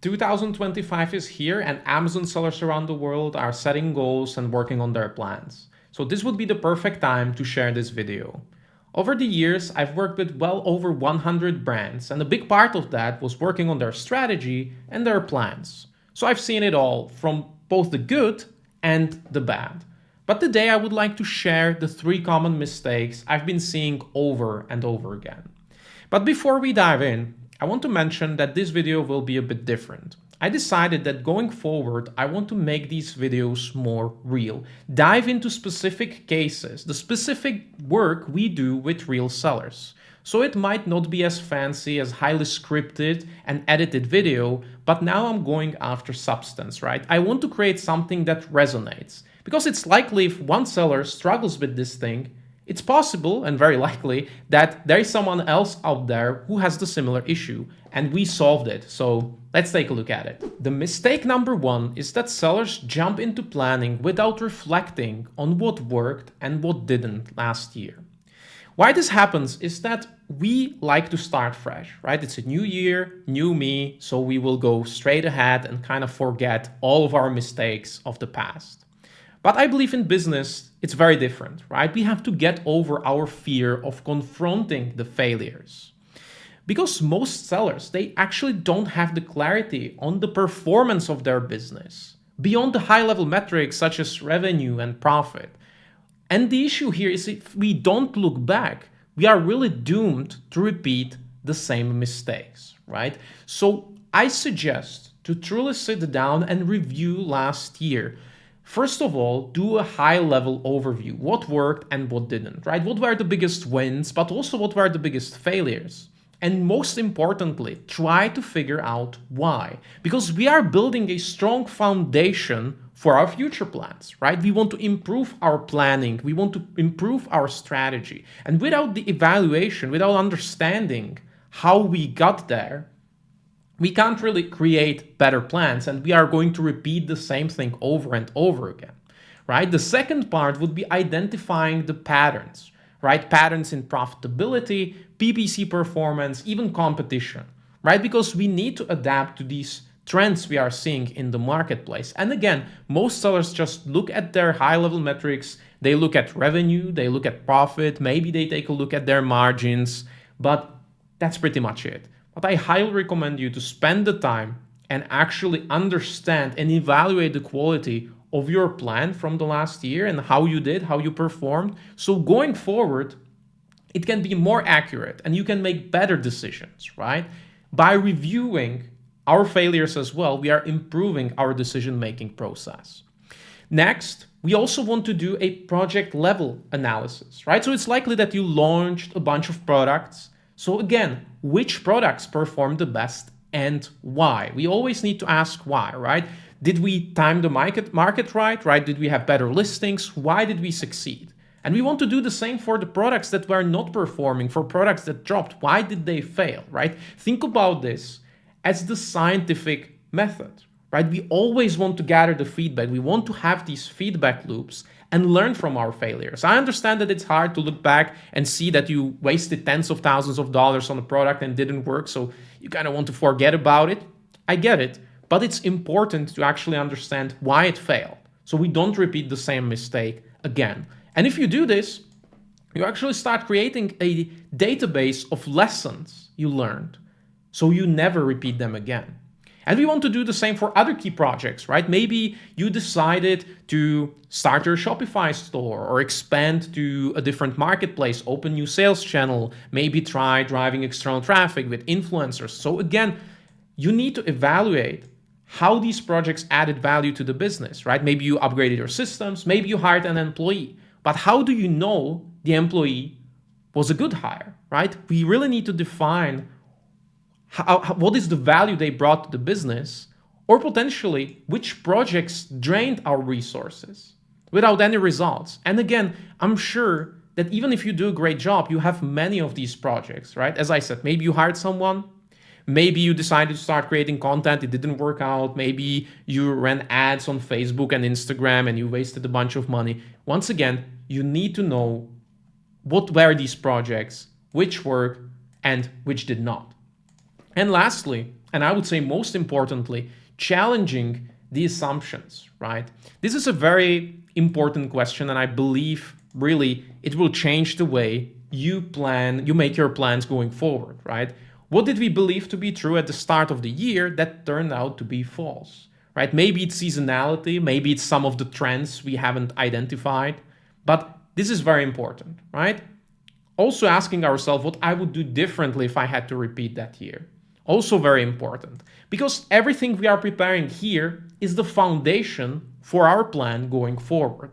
2025 is here and Amazon sellers around the world are setting goals and working on their plans. So this would be the perfect time to share this video. Over the years, I've worked with well over 100 brands, and a big part of that was working on their strategy and their plans. So I've seen it all, from both the good and the bad. But today I would like to share the 3 common mistakes I've been seeing over and over again. But before we dive in, I want to mention that this video will be a bit different. I decided that going forward, I want to make these videos more real. Dive into specific cases, the specific work we do with real sellers. So it might not be as fancy as highly scripted and edited video, but now I'm going after substance, right? I want to create something that resonates. Because it's likely if one seller struggles with this thing, it's possible and very likely that there is someone else out there who has the similar issue and we solved it. So let's take a look at it. The mistake number 1 is that sellers jump into planning without reflecting on what worked and what didn't last year. Why this happens is that we like to start fresh, right? It's a new year, new me, so we will go straight ahead and kind of forget all of our mistakes of the past. But I believe in business, it's very different, right? We have to get over our fear of confronting the failures. Because most sellers, they actually don't have the clarity on the performance of their business beyond the high-level metrics such as revenue and profit. And the issue here is if we don't look back, we are really doomed to repeat the same mistakes, right? So I suggest to truly sit down and review last year. First of all, do a high-level overview. What worked and what didn't, right? What were the biggest wins, but also what were the biggest failures? And most importantly, try to figure out why. Because we are building a strong foundation for our future plans, right? We want to improve our planning. We want to improve our strategy. And without the evaluation, without understanding how we got there, we can't really create better plans, and we are going to repeat the same thing over and over again, right? The second part would be identifying the patterns, right? Patterns in profitability, PPC performance, even competition, right? Because we need to adapt to these trends we are seeing in the marketplace. And again, most sellers just look at their high-level metrics. They look at revenue, they look at profit, maybe they take a look at their margins, but that's pretty much it. But I highly recommend you to spend the time and actually understand and evaluate the quality of your plan from the last year and how you did, how you performed. So going forward, it can be more accurate and you can make better decisions, right? By reviewing our failures as well, we are improving our decision-making process. Next, we also want to do a project level analysis, right? So it's likely that you launched a bunch of products. So again, which products performed the best and why? We always need to ask why, right? Did we time the market right? Did we have better listings? Why did we succeed? And we want to do the same for the products that were not performing, for products that dropped. Why did they fail, right? Think about this as the scientific method, right? We always want to gather the feedback. We want to have these feedback loops and learn from our failures. I understand that it's hard to look back and see that you wasted tens of thousands of dollars on a product and didn't work, so you kind of want to forget about it. I get it, but it's important to actually understand why it failed, so we don't repeat the same mistake again. And if you do this, you actually start creating a database of lessons you learned, so you never repeat them again. And we want to do the same for other key projects, right? Maybe you decided to start your Shopify store or expand to a different marketplace, open new sales channel, maybe try driving external traffic with influencers. So again, you need to evaluate how these projects added value to the business, right? Maybe you upgraded your systems, maybe you hired an employee, but how do you know the employee was a good hire, right? We really need to define what is the value they brought to the business, or potentially which projects drained our resources without any results. And again, I'm sure that even if you do a great job, you have many of these projects, right? As I said, maybe you hired someone, maybe you decided to start creating content, it didn't work out, maybe you ran ads on Facebook and Instagram and you wasted a bunch of money. Once again, you need to know what were these projects, which worked and which did not. And lastly, And I would say most importantly, challenging the assumptions, right? This is a very important question, and I believe really it will change the way you make your plans going forward, right? What did we believe to be true at the start of the year that turned out to be false, right? Maybe it's seasonality, maybe it's some of the trends we haven't identified, but this is very important, right? Also asking ourselves what I would do differently if I had to repeat that year. Also very important, because everything we are preparing here is the foundation for our plan going forward.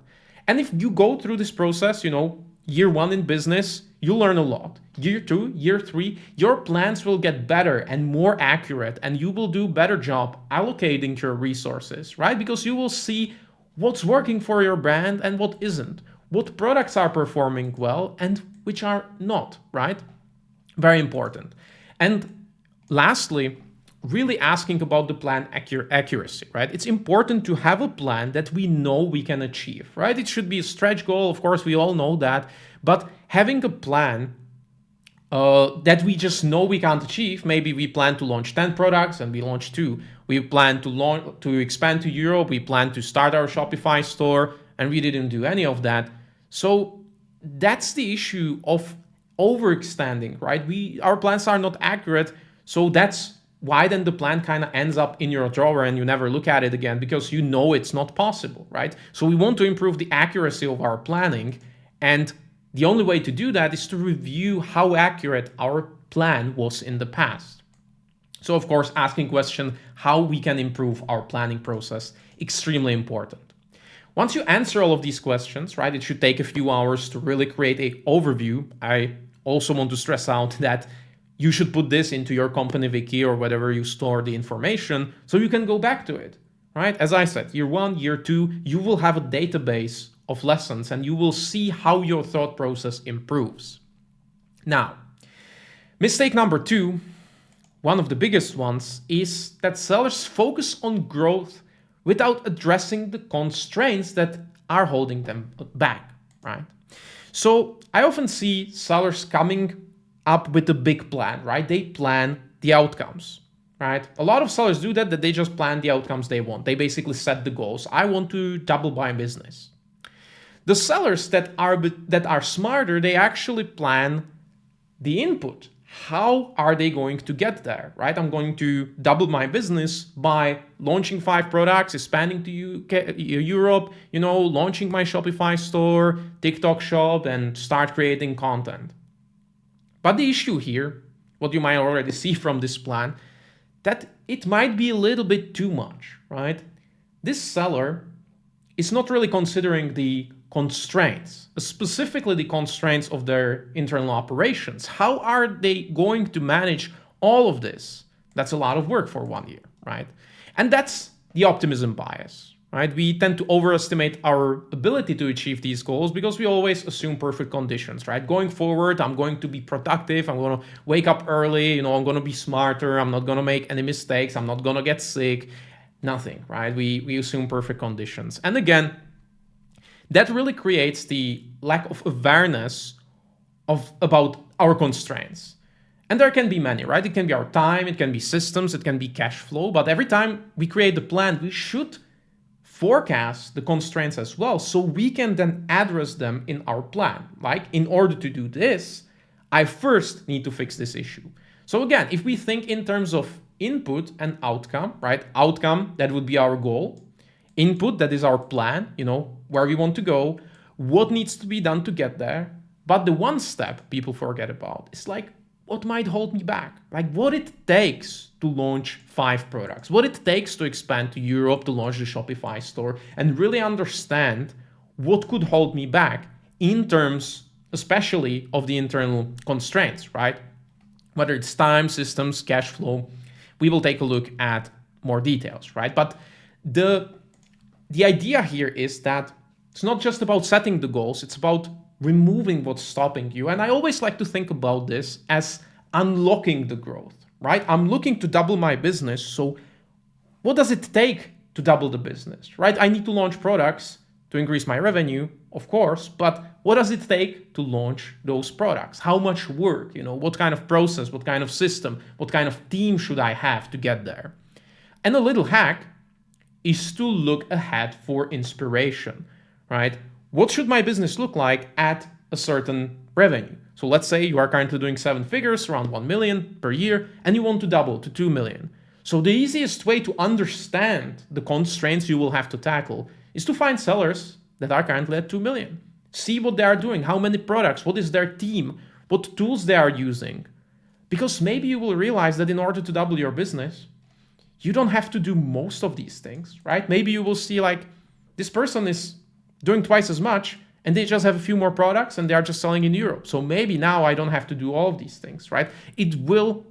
And if you go through this process, year 1 in business, you learn a lot. Year 2, year 3, your plans will get better and more accurate, and you will do a better job allocating your resources, right? Because you will see what's working for your brand and what isn't, what products are performing well and which are not, right? Very important. And lastly, really asking about the plan accuracy, right? It's important to have a plan that we know we can achieve, right? It should be a stretch goal, of course, we all know that, but having a plan that we just know we can't achieve. Maybe we plan to launch 10 products and we launch 2. We plan to expand to Europe. We plan to start our Shopify store and we didn't do any of that. So that's the issue of overextending, right? Our plans are not accurate. So that's why then the plan kind of ends up in your drawer and you never look at it again because you know it's not possible, right? So we want to improve the accuracy of our planning, and the only way to do that is to review how accurate our plan was in the past. So of course, asking question how we can improve our planning process, extremely important. Once you answer all of these questions, right, it should take a few hours to really create an overview. I also want to stress out that you should put this into your company wiki or whatever you store the information so you can go back to it, right? As I said, year 1, year 2, you will have a database of lessons and you will see how your thought process improves. Now, mistake number 2, one of the biggest ones, is that sellers focus on growth without addressing the constraints that are holding them back, right? So I often see sellers coming up with a big plan, right? They plan the outcomes, right? A lot of sellers do that they just plan the outcomes they want. They basically set the goals. I want to double my business. The sellers that are smarter, they actually plan the input. How are they going to get there, right? I'm going to double my business by launching 5 products, expanding to Europe, launching my Shopify store, TikTok shop, and start creating content. But the issue here, what you might already see from this plan, that it might be a little bit too much, right? This seller is not really considering the constraints, specifically the constraints of their internal operations. How are they going to manage all of this? That's a lot of work for 1 year, right? And that's the optimism bias, right? We tend to overestimate our ability to achieve these goals because we always assume perfect conditions, right? Going forward, I'm going to be productive. I'm going to wake up early. I'm going to be smarter. I'm not going to make any mistakes. I'm not going to get sick. Nothing, right? We assume perfect conditions. And again, that really creates the lack of awareness about our constraints. And there can be many, right? It can be our time, it can be systems, it can be cash flow. But every time we create a plan, we should forecast the constraints as well so we can then address them in our plan. Like, in order to do this, I first need to fix this issue. So again, if we think in terms of input and outcome, right? Outcome, that would be our goal. Input, that is our plan, where we want to go, what needs to be done to get there. But the one step people forget about is like, what might hold me back? Like what it takes to launch 5 products, what it takes to expand to Europe, to launch the Shopify store, and really understand what could hold me back in terms, especially of the internal constraints, right? Whether it's time, systems, cash flow, we will take a look at more details, right? But the idea here is that it's not just about setting the goals, it's about removing what's stopping you. And I always like to think about this as unlocking the growth, right? I'm looking to double my business. So what does it take to double the business, right? I need to launch products. to increase my revenue, of course, but what does it take to launch those products? How much work, what kind of process, what kind of system, what kind of team should I have to get there? And a little hack is to look ahead for inspiration, right? What should my business look like at a certain revenue? So let's say you are currently doing 7 figures, around 1 million per year, and you want to double to 2 million. So the easiest way to understand the constraints you will have to tackle is to find sellers that are currently at 2 million. See what they are doing, how many products, what is their team, what tools they are using. Because maybe you will realize that in order to double your business, you don't have to do most of these things, right? Maybe you will see like this person is doing twice as much and they just have a few more products and they are just selling in Europe. So maybe now I don't have to do all of these things, right? It will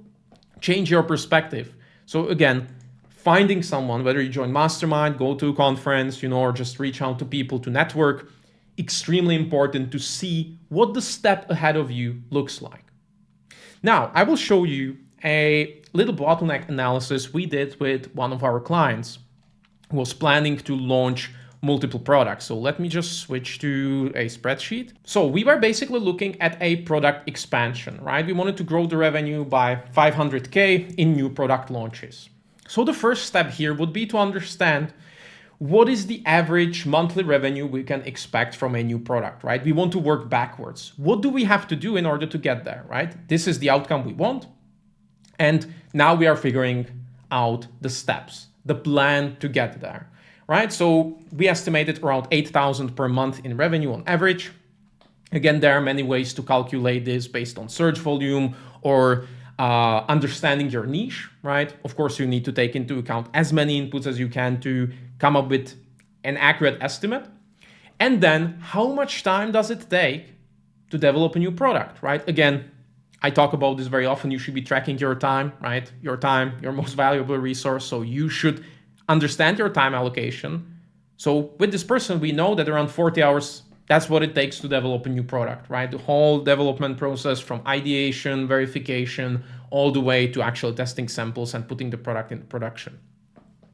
change your perspective. So again, finding someone, whether you join Mastermind, go to a conference, or just reach out to people to network, extremely important to see what the step ahead of you looks like. Now, I will show you a little bottleneck analysis we did with one of our clients who was planning to launch multiple products. So let me just switch to a spreadsheet. So we were basically looking at a product expansion, right? We wanted to grow the revenue by 500K in new product launches. So the first step here would be to understand what is the average monthly revenue we can expect from a new product, right? We want to work backwards. What do we have to do in order to get there, right? This is the outcome we want. And now we are figuring out the steps, the plan to get there, right? So we estimated around 8,000 per month in revenue on average. Again, there are many ways to calculate this based on search volume or understanding your niche, right? Of course, you need to take into account as many inputs as you can to come up with an accurate estimate. And then how much time does it take to develop a new product, right? Again, I talk about this very often. You should be tracking your time, right? Your time, your most valuable resource. So you should understand your time allocation. So with this person, we know that around 40 hours, that's what it takes to develop a new product, right? The whole development process from ideation, verification, all the way to actual testing samples and putting the product into production.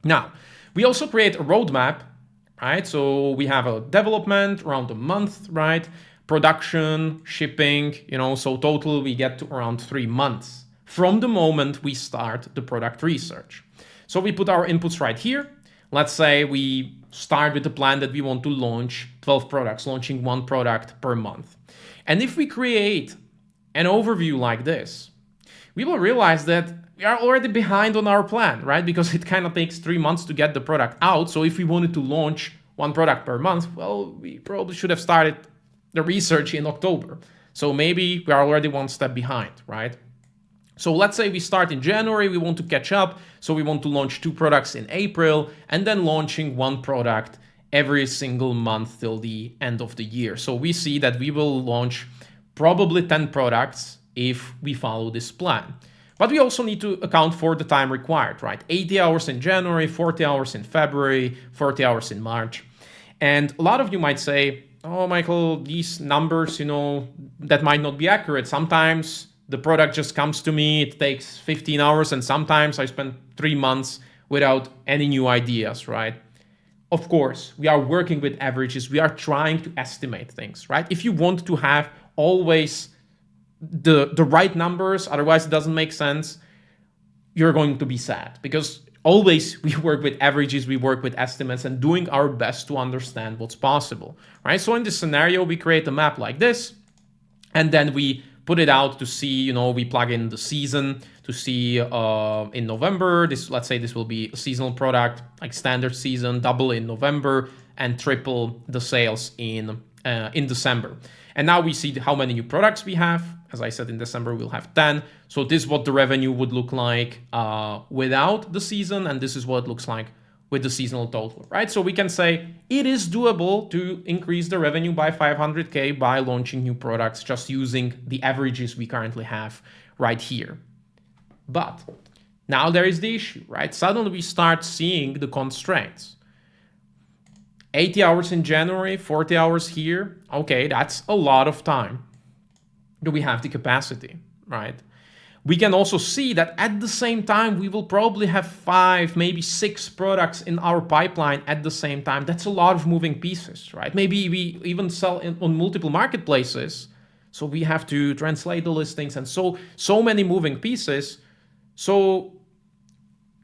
Now, we also create a roadmap, right? So we have a development around a month, right? Production, shipping, so total we get to around 3 months from the moment we start the product research. So we put our inputs right here. Let's say we start with the plan that we want to launch 12 products, launching 1 product per month. And if we create an overview like this, we will realize that we are already behind on our plan, right? Because it kind of takes 3 months to get the product out. So if we wanted to launch 1 product per month, well, we probably should have started the research in October. So maybe we are already 1 step behind, right? So let's say we start in January, we want to catch up. So we want to launch 2 products in April and then launching 1 product every single month till the end of the year. So we see that we will launch probably 10 products if we follow this plan. But we also need to account for the time required, right? 80 hours in January, 40 hours in February, 40 hours in March. And a lot of you might say, oh, Michael, these numbers, that might not be accurate. Sometimes the product just comes to me, it takes 15 hours, and sometimes I spend 3 months without any new ideas, right? Of course, we are working with averages. We are trying to estimate things, right? If you want to have always the right numbers, otherwise it doesn't make sense, you're going to be sad, because always we work with averages, we work with estimates and doing our best to understand what's possible, right? So in this scenario, we create a map like this, and then we put it out to see, we plug in the season to see in November, let's say this will be a seasonal product, like standard season, double in November and triple the sales in December. And now we see how many new products we have. As I said, in December, we'll have 10. So this is what the revenue would look like without the season. And this is what it looks like with the seasonal total, right? So we can say it is doable to increase the revenue by 500K by launching new products, just using the averages we currently have right here. But now there is the issue, right? Suddenly we start seeing the constraints. 80 hours in January, 40 hours here. Okay, that's a lot of time. Do we have the capacity, right? We can also see that at the same time, we will probably have 5, maybe 6 products in our pipeline at the same time. That's a lot of moving pieces, right? Maybe we even sell on multiple marketplaces. So we have to translate the listings and so many moving pieces. So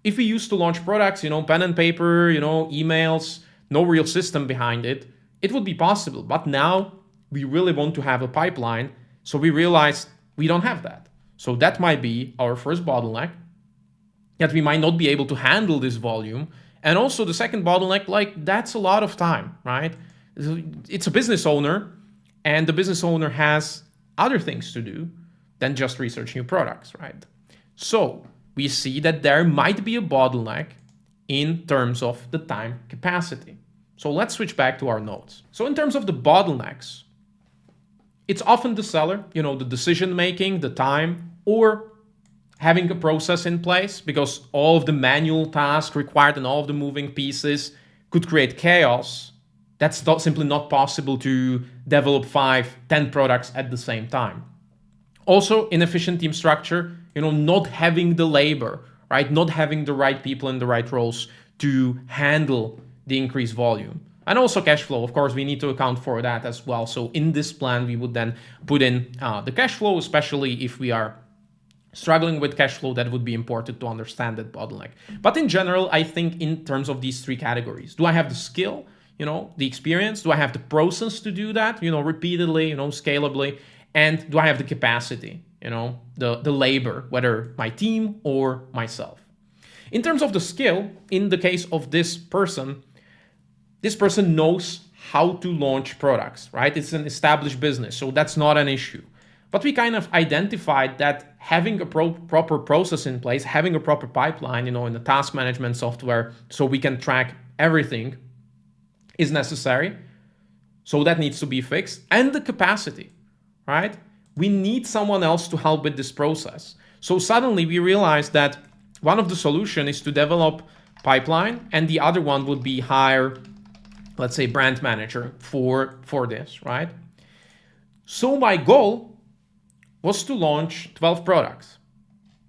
if we used to launch products, pen and paper, emails, no real system behind it, it would be possible. But now we really want to have a pipeline. So we realized we don't have that. So that might be our first bottleneck, that we might not be able to handle this volume. And also the second bottleneck, like that's a lot of time, right? It's a business owner, and the business owner has other things to do than just research new products, right? So we see that there might be a bottleneck in terms of the time capacity. So let's switch back to our notes. So in terms of the bottlenecks, it's often the seller, the decision making, the time, or having a process in place, because all of the manual tasks required and all of the moving pieces could create chaos. That's simply not possible to develop 5, 10 products at the same time. Also, inefficient team structure, not having the labor, right? Not having the right people in the right roles to handle the increased volume. And also cash flow, of course, we need to account for that as well. So in this plan, we would then put in the cash flow, especially if we are struggling with cash flow. That would be important to understand that bottleneck. But in general, I think in terms of these 3 categories, do I have the skill, the experience? Do I have the process to do that, repeatedly, scalably? And do I have the capacity, the labor, whether my team or myself? In terms of the skill, in the case of this person knows how to launch products, right? It's an established business, so that's not an issue. But we kind of identified that having a proper process in place, having a proper pipeline, in the task management software, so we can track everything, is necessary. So that needs to be fixed. And the capacity, right? We need someone else to help with this process. So suddenly we realized that one of the solutions is to develop pipeline, and the other one would be hire, let's say, brand manager for this, right? So my goal was to launch 12 products.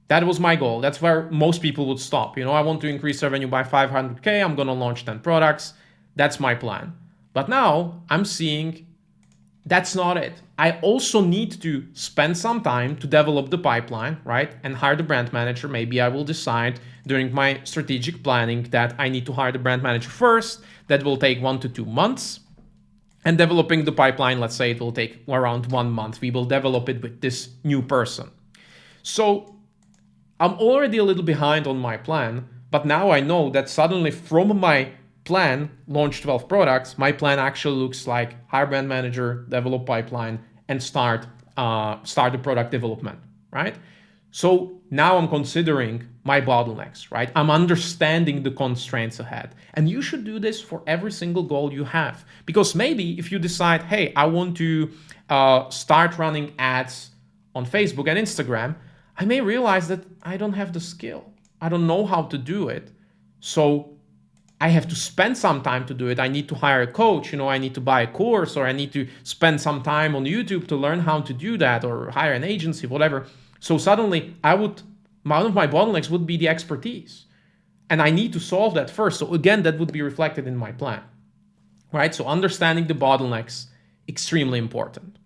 That was my goal. That's where most people would stop. I want to increase revenue by 500K. I'm going to launch 10 products. That's my plan. But now I'm seeing that's not it. I also need to spend some time to develop the pipeline, right? And hire the brand manager. Maybe I will decide during my strategic planning that I need to hire the brand manager first. That will take 1 to 2 months. And developing the pipeline, let's say it will take around 1 month. We will develop it with this new person. So I'm already a little behind on my plan, but now I know that suddenly from my plan, launch 12 products, my plan actually looks like hire brand manager, develop pipeline, and start the product development, right? So now I'm considering my bottlenecks, right? I'm understanding the constraints ahead. And you should do this for every single goal you have. Because maybe if you decide, hey, I want to start running ads on Facebook and Instagram, I may realize that I don't have the skill. I don't know how to do it. So I have to spend some time to do it. I need to hire a coach, I need to buy a course, or I need to spend some time on YouTube to learn how to do that, or hire an agency, whatever. So suddenly one of my bottlenecks would be the expertise. And I need to solve that first. So again, that would be reflected in my plan, right? So understanding the bottlenecks, extremely important.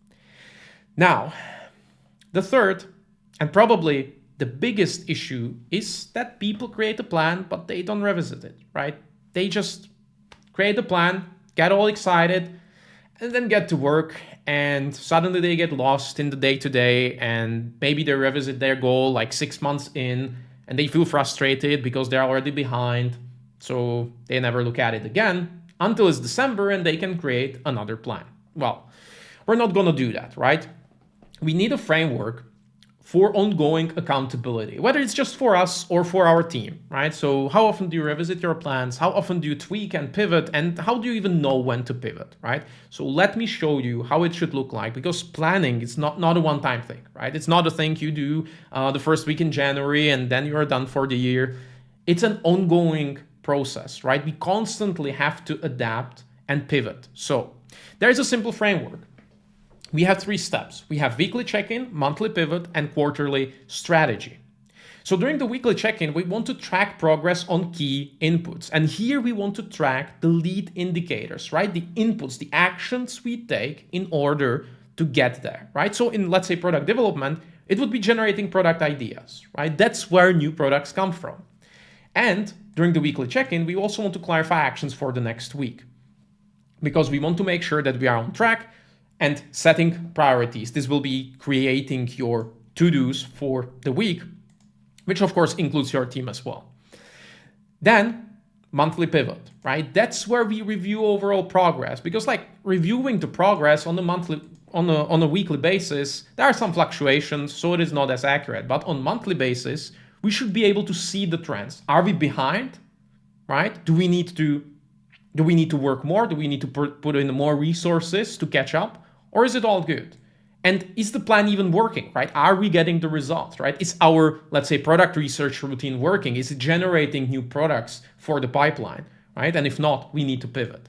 Now, the third, and probably the biggest issue, is that people create a plan, but they don't revisit it, right? They just create a plan, get all excited, and then get to work, and suddenly they get lost in the day-to-day, and maybe they revisit their goal like 6 months in, and they feel frustrated because they're already behind, so they never look at it again until it's December and they can create another plan. Well, we're not going to do that, right? We need a framework for ongoing accountability, whether it's just for us or for our team, right? So how often do you revisit your plans? How often do you tweak and pivot? And how do you even know when to pivot, right? So let me show you how it should look like, because planning is not a one-time thing, right? It's not a thing you do the first week in January and then you're done for the year. It's an ongoing process, right? We constantly have to adapt and pivot. So there's a simple framework. we have 3 steps. We have weekly check-in, monthly pivot, and quarterly strategy. So during the weekly check-in, we want to track progress on key inputs. And here we want to track the lead indicators, right? The inputs, the actions we take in order to get there, right? So in, let's say, product development, it would be generating product ideas, right? That's where new products come from. And during the weekly check-in, we also want to clarify actions for the next week, because we want to make sure that we are on track and setting priorities. This will be creating your to-dos for the week, which of course includes your team as well. Then monthly pivot, right? That's where we review overall progress, because like reviewing the progress on a weekly basis, there are some fluctuations, so it is not as accurate. But on monthly basis, we should be able to see the trends. Are we behind, right? Do we need to work more? Do we need to put in more resources to catch up? Or is it all good? And is the plan even working, right? Are we getting the results, right? Is our, let's say, product research routine working? Is it generating new products for the pipeline, right? And if not, we need to pivot.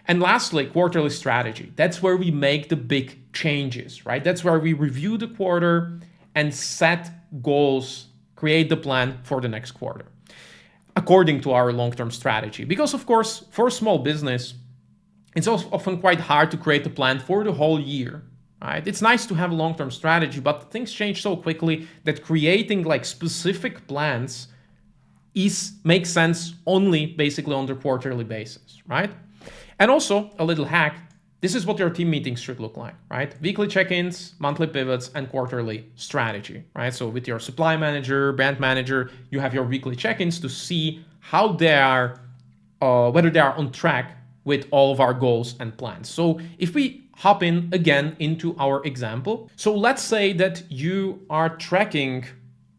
And lastly, quarterly strategy. That's where we make the big changes, right? That's where we review the quarter and set goals, create the plan for the next quarter, according to our long-term strategy. Because of course, for a small business, it's also often quite hard to create a plan for the whole year. Right? It's nice to have a long-term strategy, but things change so quickly that creating like specific plans makes sense only basically on the quarterly basis, right? And also a little hack, this is what your team meetings should look like, right? Weekly check-ins, monthly pivots, and quarterly strategy, right? So with your supply manager, brand manager, you have your weekly check-ins to see how they are, whether they are on track with all of our goals and plans. So if we hop in again into our example. So let's say that you are tracking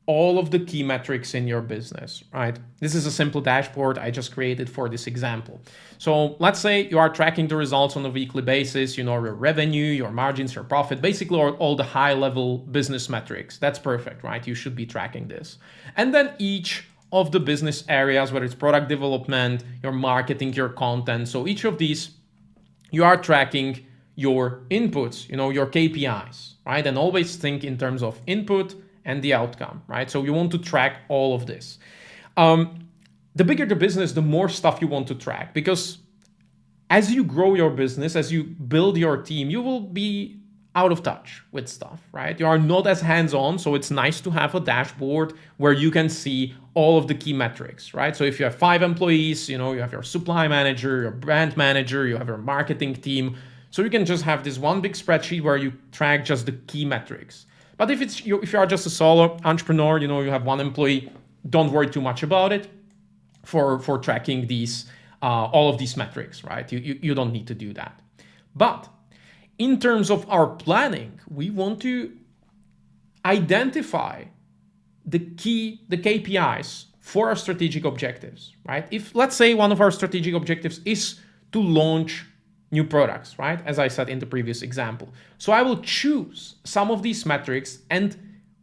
all of the key metrics in your business, right? This is a simple dashboard I just created for this example. So let's say you are tracking the results on a weekly basis, you know, your revenue, your margins, your profit, basically all the high level business metrics. That's perfect, right? You should be tracking this. And then each of the business areas, whether it's product development, your marketing, your content. So each of these, you are tracking your inputs, you know, your KPIs, right? And always think in terms of input and the outcome, right? So you want to track all of this. The bigger the business, the more stuff you want to track, because as you grow your business, as you build your team, you will be out of touch with stuff, right? You are not as hands-on, so it's nice to have a dashboard where you can see all of the key metrics, right? So if you have 5 employees, you know, you have your supply manager, your brand manager, you have your marketing team. So you can just have this one big spreadsheet where you track just the key metrics. But if you are just a solo entrepreneur, you know, you have 1 employee, don't worry too much about it for tracking these all of these metrics, right? You don't need to do that. But in terms of our planning, we want to identify the KPIs for our strategic objectives, right? If let's say one of our strategic objectives is to launch new products, right? As I said in the previous example. So I will choose some of these metrics and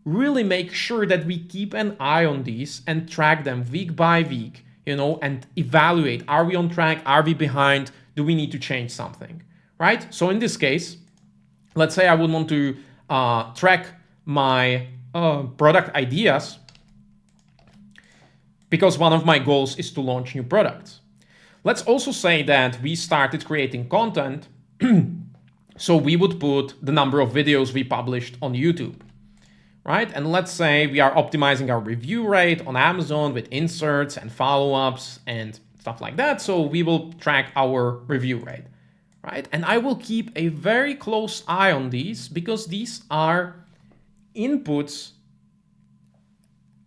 really make sure that we keep an eye on these and track them week by week, you know, and evaluate, are we on track? Are we behind? Do we need to change something, right? So in this case, let's say I would want to track my product ideas because one of my goals is to launch new products. Let's also say that we started creating content, so we would put the number of videos we published on YouTube, right? And let's say we are optimizing our review rate on Amazon with inserts and follow-ups and stuff like that, so we will track our review rate, right? And I will keep a very close eye on these because these are inputs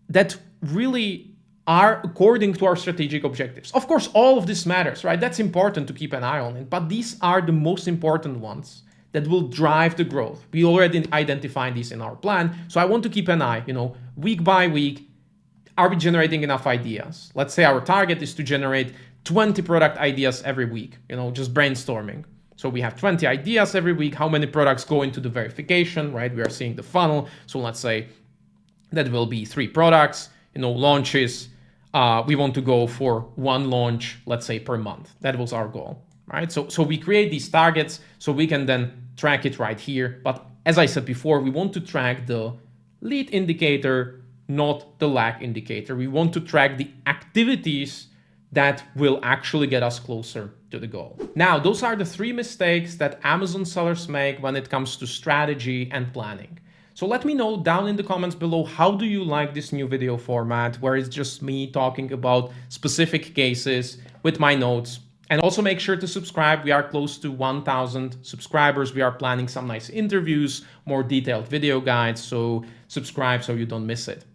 that really are according to our strategic objectives. Of course, all of this matters, right? That's important to keep an eye on it, but these are the most important ones that will drive the growth. We already identified these in our plan, so I want to keep an eye, you know, week by week, are we generating enough ideas? Let's say our target is to generate 20 product ideas every week, you know, just brainstorming. So we have 20 ideas every week. How many products go into the verification, right? We are seeing the funnel. So let's say that will be 3 products, you know, launches. We want to go for 1 launch, let's say per month. That was our goal, right? So we create these targets so we can then track it right here. But as I said before, we want to track the lead indicator, not the lag indicator. We want to track the activities that will actually get us closer to the goal. Now, those are the 3 mistakes that Amazon sellers make when it comes to strategy and planning. So let me know down in the comments below, how do you like this new video format where it's just me talking about specific cases with my notes? And also make sure to subscribe. We are close to 1,000 subscribers. We are planning some nice interviews, more detailed video guides, so subscribe so you don't miss it.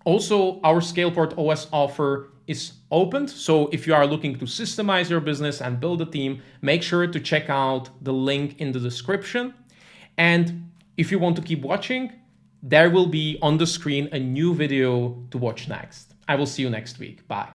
Also, our Scaleport OS offer is opened. So if you are looking to systemize your business and build a team, make sure to check out the link in the description. And if you want to keep watching, there will be on the screen a new video to watch next. I will see you next week. Bye.